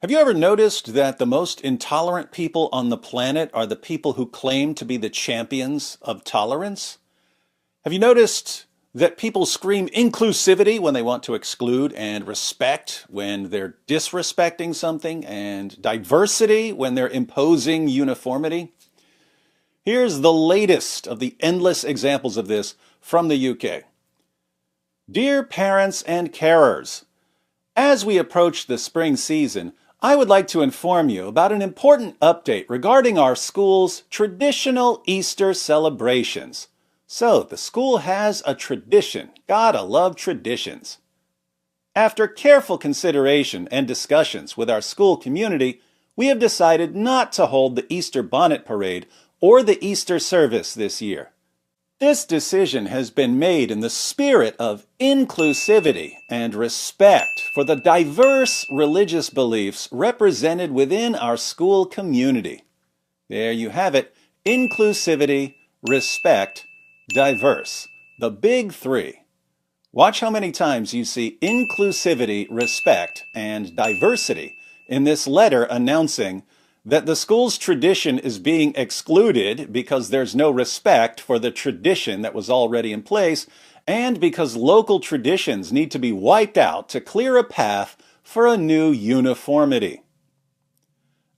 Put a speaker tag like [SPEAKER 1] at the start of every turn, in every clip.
[SPEAKER 1] Have you ever noticed that the most intolerant people on the planet are the people who claim to be the champions of tolerance? Have you noticed that people scream inclusivity when they want to exclude, and respect when they're disrespecting something, and diversity when they're imposing uniformity? Here's the latest of the endless examples of this from the UK. Dear parents and carers, as we approach the spring season, I would like to inform you about an important update regarding our school's traditional Easter celebrations. So, the school has a tradition. Gotta love traditions. After careful consideration and discussions with our school community, we have decided not to hold the Easter Bonnet Parade or the Easter service this year. This decision has been made in the spirit of inclusivity and respect for the diverse religious beliefs represented within our school community. There you have it, inclusivity, respect, diverse, the big three. Watch how many times you see inclusivity, respect, and diversity in this letter announcing that the school's tradition is being excluded because there's no respect for the tradition that was already in place, and because local traditions need to be wiped out to clear a path for a new uniformity.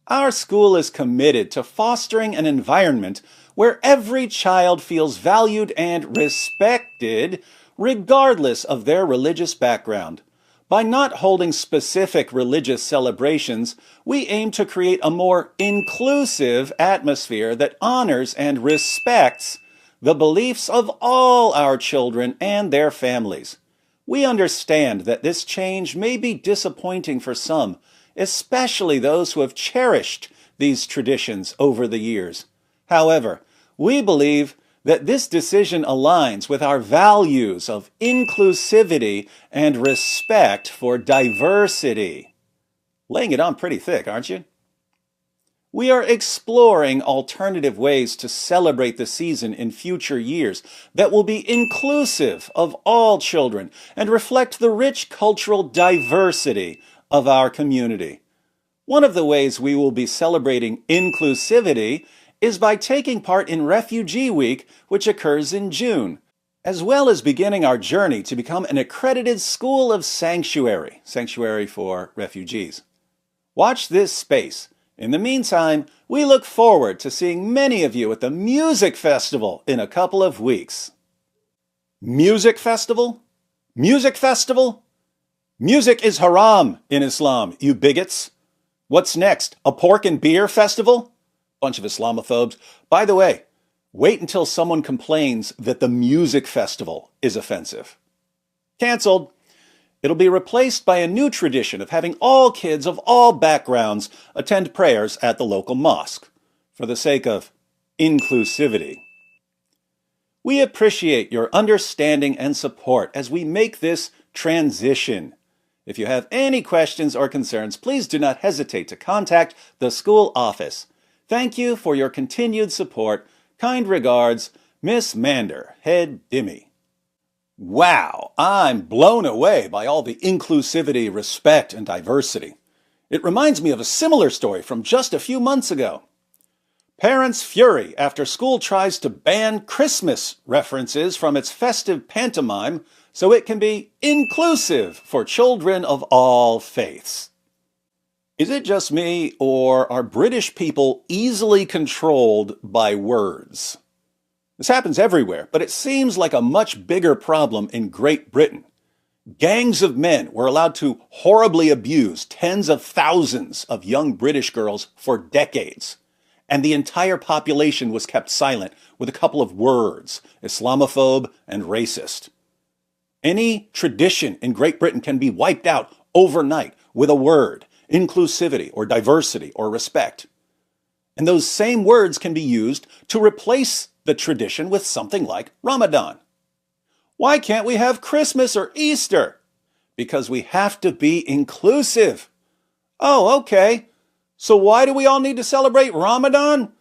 [SPEAKER 1] Our school is committed to fostering an environment where every child feels valued and respected regardless of their religious background. By not holding specific religious celebrations, we aim to create a more inclusive atmosphere that honors and respects the beliefs of all our children and their families. We understand that this change may be disappointing for some, especially those who have cherished these traditions over the years. However, we believe that this decision aligns with our values of inclusivity and respect for diversity. Laying it on pretty thick, aren't you? We are exploring alternative ways to celebrate the season in future years that will be inclusive of all children and reflect the rich cultural diversity of our community. One of the ways we will be celebrating inclusivity is by taking part in Refugee Week, which occurs in June, as well as beginning our journey to become an accredited school of sanctuary for refugees. Watch this space. In the meantime, we look forward to seeing many of you at the Music Festival in a couple of weeks. Music Festival? Music Festival? Music is haram in Islam, you bigots. What's next? A pork and beer festival? Bunch of Islamophobes. By the way, wait until someone complains that the music festival is offensive. Canceled. It'll be replaced by a new tradition of having all kids of all backgrounds attend prayers at the local mosque, for the sake of inclusivity. We appreciate your understanding and support as we make this transition. If you have any questions or concerns, please do not hesitate to contact the school office. Thank you for your continued support. Kind regards, Miss Mander, Head Dimmy. Wow, I'm blown away by all the inclusivity, respect, and diversity. It reminds me of a similar story from just a few months ago. Parents fury after school tries to ban Christmas references from its festive pantomime so it can be inclusive for children of all faiths. Is it just me, or are British people easily controlled by words? This happens everywhere, but it seems like a much bigger problem in Great Britain. Gangs of men were allowed to horribly abuse tens of thousands of young British girls for decades, and the entire population was kept silent with a couple of words: Islamophobe and racist. Any tradition in Great Britain can be wiped out overnight with a word: inclusivity or diversity or respect. And those same words can be used to replace the tradition with something like Ramadan. Why can't we have Christmas or Easter? Because we have to be inclusive. Oh, okay. So why do we all need to celebrate Ramadan?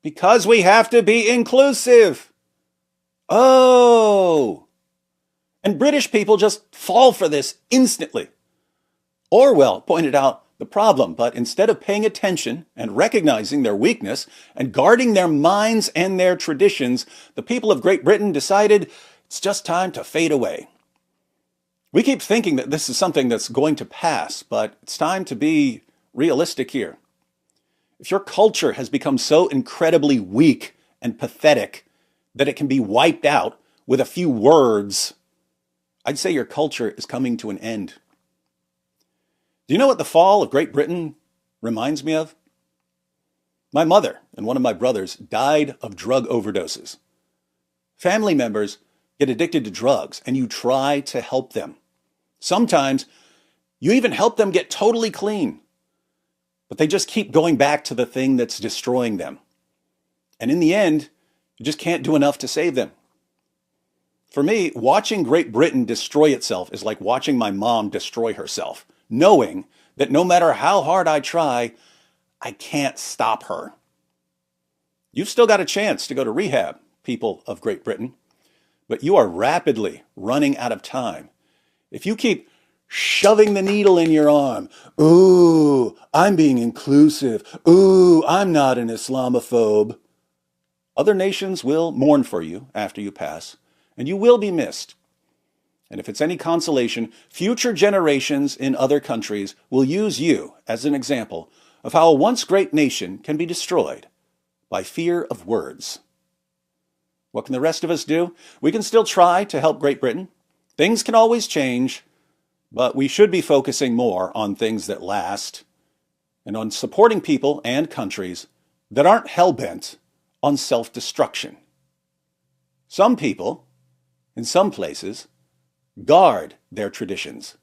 [SPEAKER 1] Because we have to be inclusive. Oh. And British people just fall for this instantly. Orwell pointed out the problem. But instead of paying attention and recognizing their weakness and guarding their minds and their traditions, the people of Great Britain decided it's just time to fade away. We keep thinking that this is something that's going to pass, but it's time to be realistic here. If your culture has become so incredibly weak and pathetic that it can be wiped out with a few words, I'd say your culture is coming to an end. Do you know what the fall of Great Britain reminds me of? My mother and one of my brothers died of drug overdoses. Family members get addicted to drugs, and you try to help them. Sometimes you even help them get totally clean, but they just keep going back to the thing that's destroying them. And in the end, you just can't do enough to save them. For me, watching Great Britain destroy itself is like watching my mom destroy herself, knowing that no matter how hard I try, I can't stop her. You've still got a chance to go to rehab, people of Great Britain, but you are rapidly running out of time. If you keep shoving the needle in your arm, ooh, I'm being inclusive, ooh, I'm not an Islamophobe, other nations will mourn for you after you pass, and you will be missed. And if it's any consolation, future generations in other countries will use you as an example of how a once great nation can be destroyed by fear of words. What can the rest of us do? We can still try to help Great Britain. Things can always change, but we should be focusing more on things that last and on supporting people and countries that aren't hell-bent on self-destruction. Some people, in some places, guard their traditions.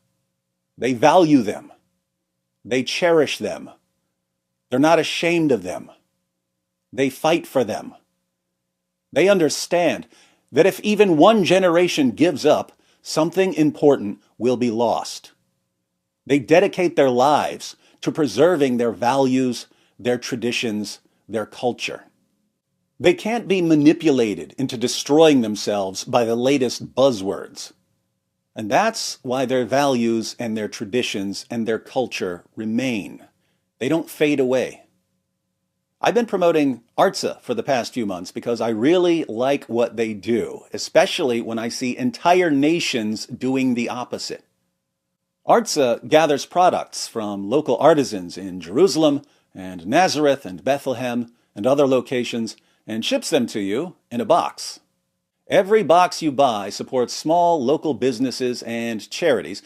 [SPEAKER 1] They value them. They cherish them. They're not ashamed of them. They fight for them. They understand that if even one generation gives up, something important will be lost. They dedicate their lives to preserving their values, their traditions, their culture. They can't be manipulated into destroying themselves by the latest buzzwords. And that's why their values and their traditions and their culture remain. They don't fade away. I've been promoting ARTSA for the past few months because I really like what they do, especially when I see entire nations doing the opposite. ARTSA gathers products from local artisans in Jerusalem and Nazareth and Bethlehem and other locations and ships them to you in a box. Every box you buy supports small local businesses and charities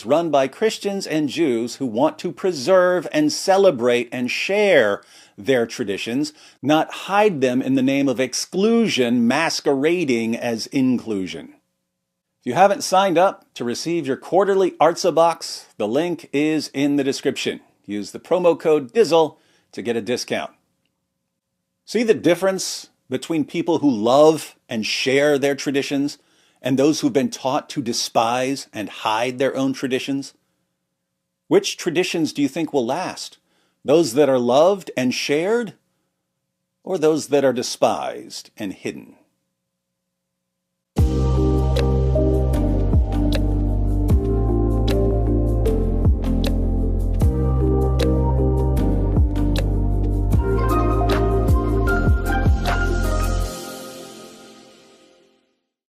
[SPEAKER 1] run by Christians and Jews who want to preserve and celebrate and share their traditions, not hide them in the name of exclusion masquerading as inclusion. If you haven't signed up to receive your quarterly ARTSA box, the link is in the description. Use the promo code DIZZLE to get a discount. See the difference between people who love and share their traditions and those who've been taught to despise and hide their own traditions? Which traditions do you think will last? Those that are loved and shared, or those that are despised and hidden?